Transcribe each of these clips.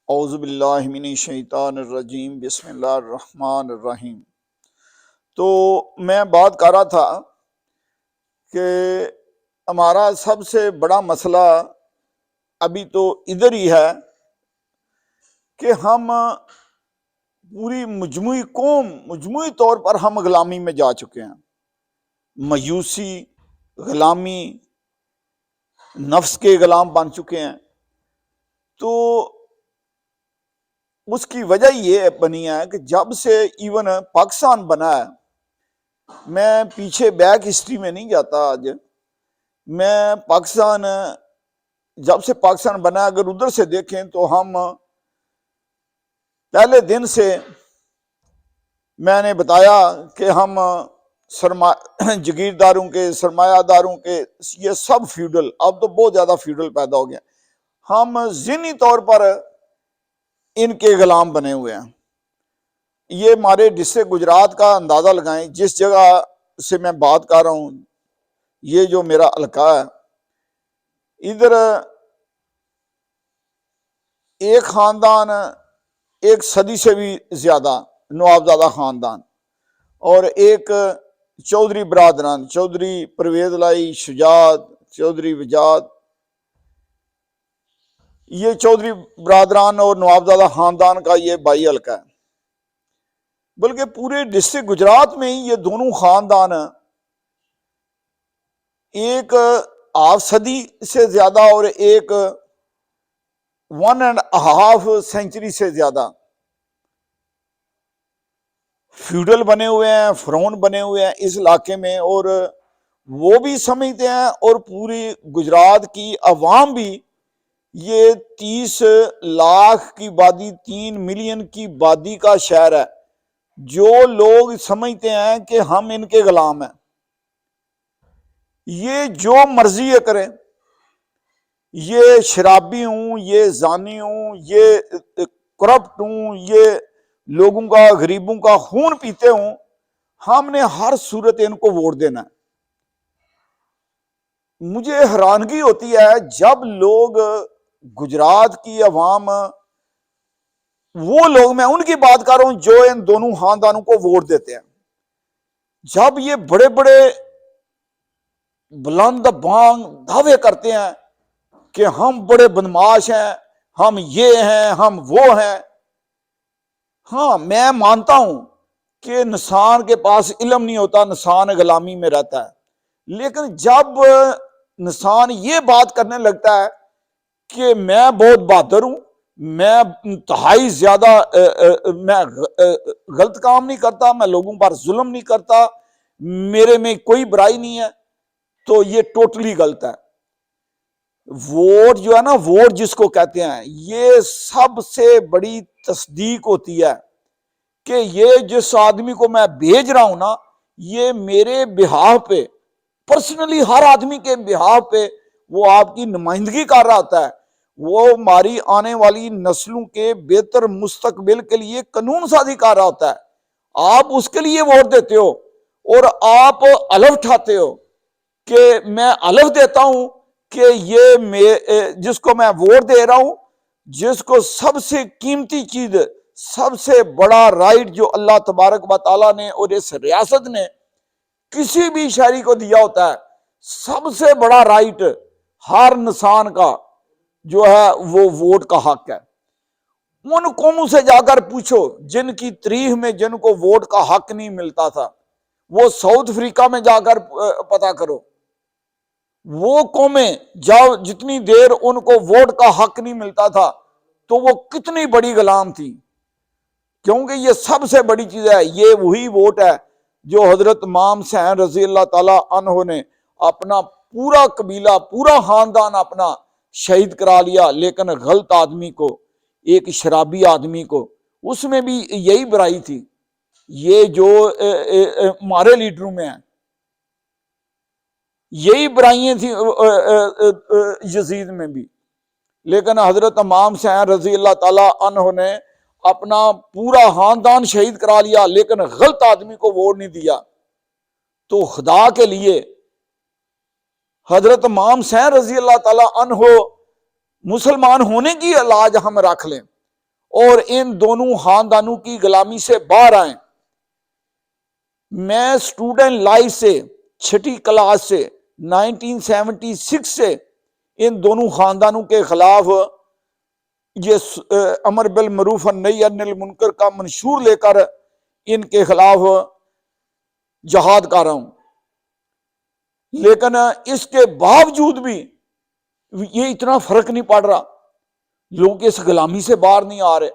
اعوذ باللہ من الشیطان الرجیم، بسم اللہ الرحمن الرحیم۔ تو میں بات کر رہا تھا کہ ہمارا سب سے بڑا مسئلہ ابھی تو ادھر ہی ہے کہ ہم پوری مجموعی قوم مجموعی طور پر ہم غلامی میں جا چکے ہیں، مایوسی، غلامی، نفس کے غلام بن چکے ہیں۔ تو اس کی وجہ یہ بنی ہے کہ جب سے ایون پاکستان بنا ہے، میں پیچھے بیک ہسٹری میں نہیں جاتا، آج میں پاکستان جب سے پاکستان بنا، اگر ادھر سے دیکھیں تو ہم پہلے دن سے میں نے بتایا کہ ہم جگیرداروں کے، سرمایہ داروں کے، یہ سب فیوڈل، اب تو بہت زیادہ فیوڈل پیدا ہو گیا، ہم ذہنی طور پر ان کے غلام بنے ہوئے ہیں۔ یہ ہمارے ڈسٹرکٹ گجرات کا اندازہ لگائیں، جس جگہ سے میں بات کر رہا ہوں، یہ جو میرا علاقہ ہے، ادھر ایک خاندان، ایک صدی سے بھی زیادہ نوابزادہ خاندان، اور ایک چودھری برادران، چودھری پرویز لائی، شجاعت، چودھری وجاد، یہ چودھری برادران اور نوابزادہ خاندان کا یہ بائی حلقہ ہے۔ بلکہ پورے ڈسٹرکٹ گجرات میں ہی یہ دونوں خاندان ایک ہاف صدی سے زیادہ اور ایک 1.5 سینچری سے زیادہ فیوڈل بنے ہوئے ہیں، فرعون بنے ہوئے ہیں اس علاقے میں، اور وہ بھی سمجھتے ہیں اور پوری گجرات کی عوام بھی، یہ 30 لاکھ کی آبادی، 3 ملین کی آبادی کا شہر ہے، جو لوگ سمجھتے ہیں کہ ہم ان کے غلام ہیں، یہ جو مرضی ہے کریں، یہ شرابی ہوں، یہ زانی ہوں، یہ کرپٹ ہوں، یہ لوگوں کا، غریبوں کا خون پیتے ہوں، ہم نے ہر صورت ان کو ووٹ دینا ہے۔ مجھے حیرانگی ہوتی ہے جب لوگ گجرات کی عوام، وہ لوگ، میں ان کی بات کر رہا ہوں جو ان دونوں خاندانوں کو ووٹ دیتے ہیں، جب یہ بڑے بڑے بلند بانگ دعوے کرتے ہیں کہ ہم بڑے بدماش ہیں، ہم یہ ہیں، ہم وہ ہیں۔ ہاں، میں مانتا ہوں کہ انسان کے پاس علم نہیں ہوتا، انسان غلامی میں رہتا ہے، لیکن جب انسان یہ بات کرنے لگتا ہے کہ میں بہت بہادر ہوں، میں انتہائی زیادہ میں غلط کام نہیں کرتا، میں لوگوں پر ظلم نہیں کرتا، میرے میں کوئی برائی نہیں ہے، تو یہ ٹوٹلی غلط ہے۔ ووٹ جو ہے نا، ووٹ جس کو کہتے ہیں، یہ سب سے بڑی تصدیق ہوتی ہے کہ یہ جس آدمی کو میں بھیج رہا ہوں نا، یہ میرے بہاف پہ، پرسنلی ہر آدمی کے بہاف پہ وہ آپ کی نمائندگی کر رہا ہوتا ہے، وہ ہماری آنے والی نسلوں کے بہتر مستقبل کے لیے قانون سازی کر رہا ہوتا ہے۔ آپ اس کے لیے ووٹ دیتے ہو اور آپ الف اٹھاتے ہو کہ میں الف دیتا ہوں کہ یہ جس کو میں ووٹ دے رہا ہوں، جس کو سب سے قیمتی چیز، سب سے بڑا رائٹ جو اللہ تبارک و تعالیٰ نے اور اس ریاست نے کسی بھی شہری کو دیا ہوتا ہے، سب سے بڑا رائٹ ہر انسان کا جو ہے وہ ووٹ کا حق ہے۔ ان قوموں سے جا کر پوچھو جن کی تاریخ میں جن کو ووٹ کا حق نہیں ملتا تھا، وہ ساؤتھ افریقہ میں جا کر پتا کرو، وہ قومیں جتنی دیر ان کو ووٹ کا حق نہیں ملتا تھا تو وہ کتنی بڑی غلام تھی، کیونکہ یہ سب سے بڑی چیز ہے۔ یہ وہی ووٹ ہے جو حضرت امام حسین رضی اللہ تعالی عنہ نے اپنا پورا قبیلہ، پورا خاندان اپنا شہید کرا لیا، لیکن غلط آدمی کو، ایک شرابی آدمی کو، اس میں بھی یہی برائی تھی۔ یہ جو ہمارے لیڈروں میں ہیں، یہی برائیاں تھیں یزید میں بھی، لیکن حضرت امام حسین رضی اللہ تعالی عنہ نے اپنا پورا خاندان شہید کرا لیا، لیکن غلط آدمی کو ووٹ نہیں دیا۔ تو خدا کے لیے حضرت امام حسین رضی اللہ تعالی عنہ مسلمان ہونے کی علاج ہم رکھ لیں، اور ان دونوں خاندانوں کی غلامی سے باہر آئیں۔ میں اسٹوڈنٹ لائف سے، چھٹی کلاس سے، 1976 سے ان دونوں خاندانوں کے خلاف یہ امر بالمعروف والنہی عن المنکر کا منشور لے کر ان کے خلاف جہاد کر رہا ہوں، لیکن اس کے باوجود بھی یہ اتنا فرق نہیں پڑ رہا، لوگ اس غلامی سے باہر نہیں آ رہے۔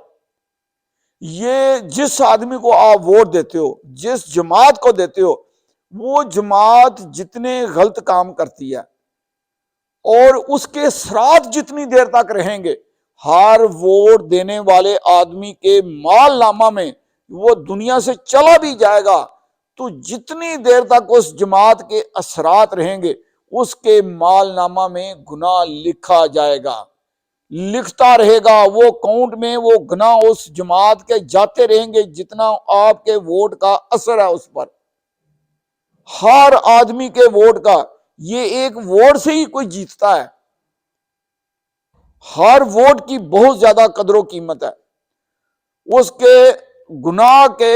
یہ جس آدمی کو آپ ووٹ دیتے ہو، جس جماعت کو دیتے ہو، وہ جماعت جتنے غلط کام کرتی ہے اور اس کے اثرات جتنی دیر تک رہیں گے، ہر ووٹ دینے والے آدمی کے مال نامہ میں وہ دنیا سے چلا بھی جائے گا تو جتنی دیر تک اس جماعت کے اثرات رہیں گے اس کے مال نامہ میں گناہ لکھا جائے گا، لکھتا رہے گا، وہ اکاؤنٹ میں وہ گناہ اس جماعت کے جاتے رہیں گے جتنا آپ کے ووٹ کا اثر ہے اس پر۔ ہر آدمی کے ووٹ کا، یہ ایک ووٹ سے ہی کوئی جیتتا ہے، ہر ووٹ کی بہت زیادہ قدر و قیمت ہے، اس کے گناہ کے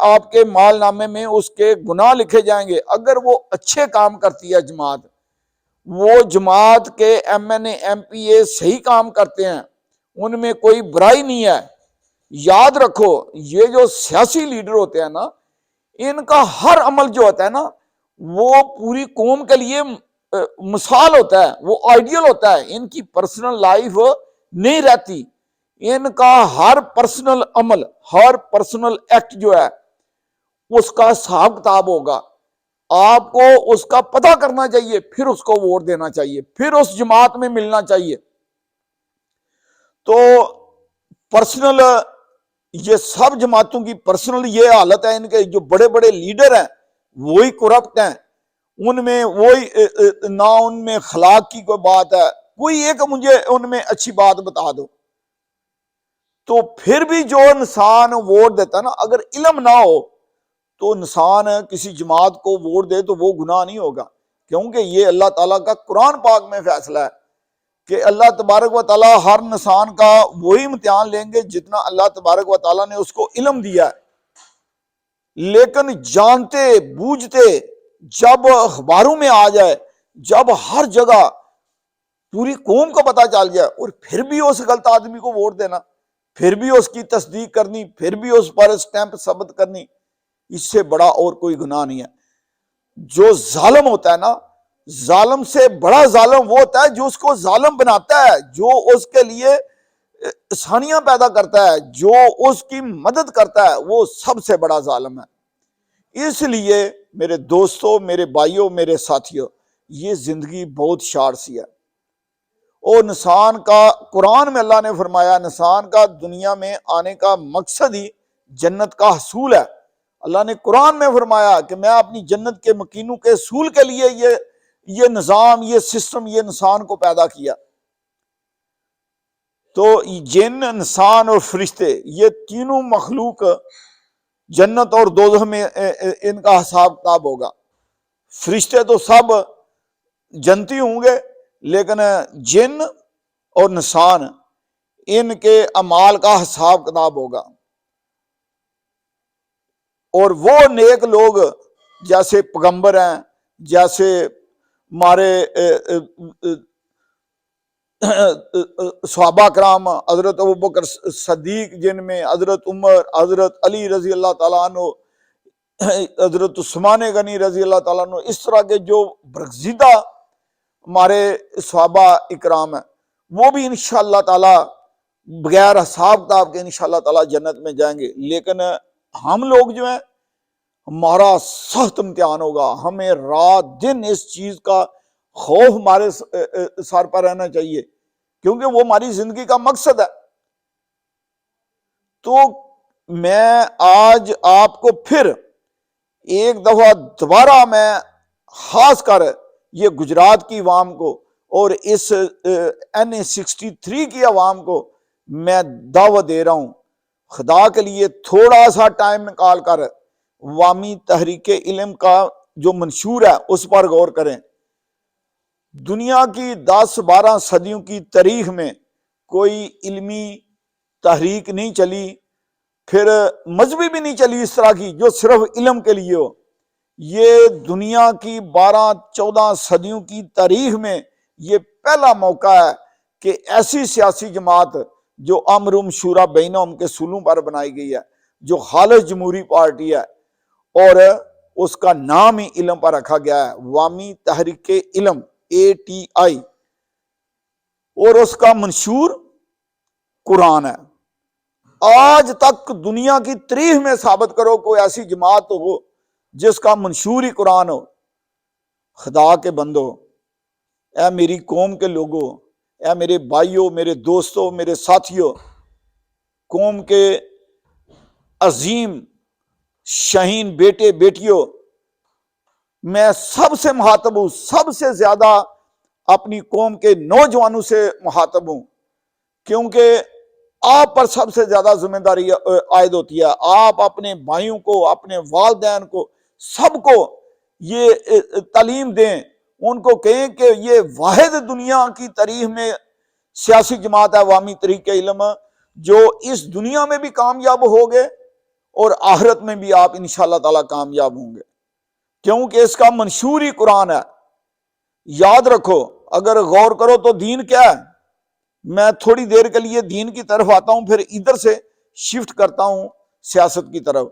آپ کے مال نامے میں اس کے گناہ لکھے جائیں گے۔ اگر وہ اچھے کام کرتی ہے جماعت، وہ جماعت کے M N A M P A صحیح کام کرتے ہیں، ان میں کوئی برائی نہیں ہے، یاد رکھو یہ جو سیاسی لیڈر ہوتے ہیں نا، ان کا ہر عمل جو ہوتا ہے نا وہ پوری قوم کے لیے مثال ہوتا ہے، وہ آئیڈیل ہوتا ہے، ان کی پرسنل لائف نہیں رہتی، ان کا ہر پرسنل عمل، ہر پرسنل ایکٹ جو ہے اس کا حساب کتاب ہوگا، آپ کو اس کا پتہ کرنا چاہیے، پھر اس کو ووٹ دینا چاہیے، پھر اس جماعت میں ملنا چاہیے۔ تو پرسنل، یہ سب جماعتوں کی پرسنل یہ حالت ہے، ان کے جو بڑے بڑے لیڈر ہیں وہی کرپٹ ہیں، ان میں وہی نہ ان میں اخلاق کی کوئی بات ہے، کوئی ایک مجھے ان میں اچھی بات بتا دو۔ تو پھر بھی جو انسان ووٹ دیتا ہے نا، اگر علم نہ ہو تو انسان کسی جماعت کو ووٹ دے تو وہ گناہ نہیں ہوگا، کیونکہ یہ اللہ تعالیٰ کا قرآن پاک میں فیصلہ ہے کہ اللہ تبارک و تعالیٰ ہر انسان کا وہی امتحان لیں گے جتنا اللہ تبارک و تعالیٰ نے اس کو علم دیا ہے۔ لیکن جانتے بوجھتے جب اخباروں میں آ جائے، جب ہر جگہ پوری قوم کو پتہ چل جائے اور پھر بھی اس غلط آدمی کو ووٹ دینا، پھر بھی اس کی تصدیق کرنی، پھر بھی اس پر اسٹیمپ ثبت کرنی، اس سے بڑا اور کوئی گناہ نہیں ہے۔ جو ظالم ہوتا ہے نا، ظالم سے بڑا ظالم وہ ہوتا ہے جو اس کو ظالم بناتا ہے، جو اس کے لیے آسانیاں پیدا کرتا ہے، جو اس کی مدد کرتا ہے، وہ سب سے بڑا ظالم ہے۔ اس لیے میرے دوستوں، میرے بھائیوں، میرے ساتھیوں، یہ زندگی بہت شارٹ سی ہے، اور انسان کا، قرآن میں اللہ نے فرمایا انسان کا دنیا میں آنے کا مقصد ہی جنت کا حصول ہے۔ اللہ نے قرآن میں فرمایا کہ میں اپنی جنت کے مکینوں کے حصول کے لیے یہ نظام، یہ سسٹم، یہ انسان کو پیدا کیا۔ تو جن، انسان اور فرشتے، یہ تینوں مخلوق جنت اور دوزخ میں ان کا حساب کتاب ہوگا۔ فرشتے تو سب جنتی ہوں گے، لیکن جن اور انسان ان کے اعمال کا حساب کتاب ہوگا۔ اور وہ نیک لوگ جیسے پیغمبر ہیں، جیسے ہمارے صحابہ کرام، حضرت ابوبکر صدیق، جن میں حضرت عمر، حضرت علی رضی اللہ تعالیٰ عنہ، حضرت عثمان غنی رضی اللہ تعالیٰ عنہ، اس طرح کے جو برگزیدہ ہمارے صحابہ اکرام ہیں، وہ بھی انشاءاللہ تعالیٰ بغیر حساب کتاب کے انشاءاللہ تعالیٰ جنت میں جائیں گے۔ لیکن ہم لوگ جو ہیں، ہمارا سخت امتحان ہوگا، ہمیں رات دن اس چیز کا خوف ہمارے سر پر رہنا چاہیے، کیونکہ وہ ہماری زندگی کا مقصد ہے۔ تو میں آج آپ کو پھر ایک دفعہ دوبارہ میں خاص کر یہ گجرات کی عوام کو اور اس NA63 کی عوام کو میں دعوت دے رہا ہوں، خدا کے لیے تھوڑا سا ٹائم نکال کر عوامی تحریک علم کا جو منشور ہے اس پر غور کریں۔ دنیا کی 10-12 صدیوں کی تاریخ میں کوئی علمی تحریک نہیں چلی، پھر مذہبی بھی نہیں چلی اس طرح کی جو صرف علم کے لیے ہو۔ یہ دنیا کی 12-14 صدیوں کی تاریخ میں یہ پہلا موقع ہے کہ ایسی سیاسی جماعت جو امرم شورا بینہم کے اصولوں پر بنائی گئی ہے، جو خالص جمہوری پارٹی ہے، اور اس کا نام ہی علم پر رکھا گیا ہے، عوامی تحریک علم ATI، اور اس کا منشور قرآن ہے۔ آج تک دنیا کی تاریخ میں ثابت کرو کوئی ایسی جماعت ہو جس کا منشور ہی قرآن ہو۔ خدا کے بندو، اے میری قوم کے لوگوں، اے میرے بھائیوں، میرے دوستوں، میرے ساتھیوں، قوم کے عظیم شہین بیٹے بیٹیوں، میں سب سے مخاطب ہوں، سب سے زیادہ اپنی قوم کے نوجوانوں سے مخاطب ہوں، کیونکہ آپ پر سب سے زیادہ ذمہ داری عائد ہوتی ہے۔ آپ اپنے بھائیوں کو، اپنے والدین کو، سب کو یہ تعلیم دیں، ان کو کہیں کہ یہ واحد دنیا کی تاریخ میں سیاسی جماعت ہے عوامی تحریک علم، جو اس دنیا میں بھی کامیاب ہوگے اور آخرت میں بھی آپ انشاءاللہ تعالی کامیاب ہوں گے، کیونکہ اس کا منشور ہی قرآن ہے۔ یاد رکھو، اگر غور کرو تو دین کیا ہے؟ میں تھوڑی دیر کے لیے دین کی طرف آتا ہوں، پھر ادھر سے شفٹ کرتا ہوں سیاست کی طرف۔